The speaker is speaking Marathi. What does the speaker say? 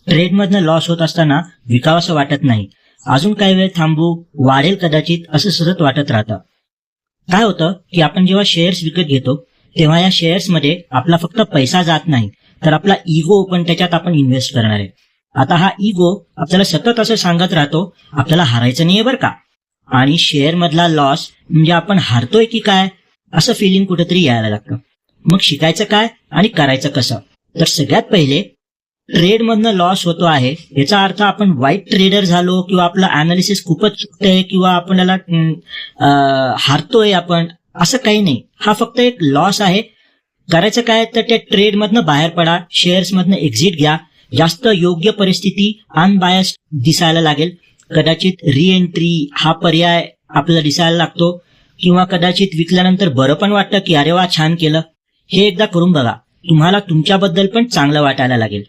ट्रेडमधनं लॉस होत असताना विकावंसं वाटत नाही. अजून काही वेळ थांबू, वाढेल कदाचित, असं सतत वाटत राहतं. काय होतं की आपण जेव्हा शेअर्स विकत घेतो तेव्हा या शेअर्समध्ये आपला फक्त पैसा जात नाही, तर आपला इगो पण त्याच्यात आपण इन्व्हेस्ट करणार आहे. आता हा इगो आपल्याला सतत असं सांगत राहतो आपल्याला हारायचं नाहीये बरं का, आणि शेअर मधला लॉस म्हणजे आपण हारतोय की काय असं फिलिंग कुठेतरी यायला लागतं. मग शिकायचं काय आणि करायचं कसं? तर सगळ्यात पहिले, ट्रेडमधनं लॉस होतो आहे याचा अर्थ आपण वाईट ट्रेडर झालो किंवा आपलं अनालिसिस खूपच चुकतंय किंवा आपल्याला हारतोय आपण, असं काही नाही. हा फक्त एक लॉस आहे. करायचं काय तर त्या ट्रेडमधनं बाहेर पडा, शेअर्समधनं एक्झिट घ्या. जास्त योग्य परिस्थिती अनबायस्ड दिसायला लागेल. कदाचित रिएंट्री हा पर्याय आपल्याला दिसायला लागतो, किंवा कदाचित विकल्यानंतर बरं पण वाटतं की अरे वा छान केलं. हे एकदा करून बघा, तुम्हाला तुमच्याबद्दल पण चांगलं वाटायला लागेल.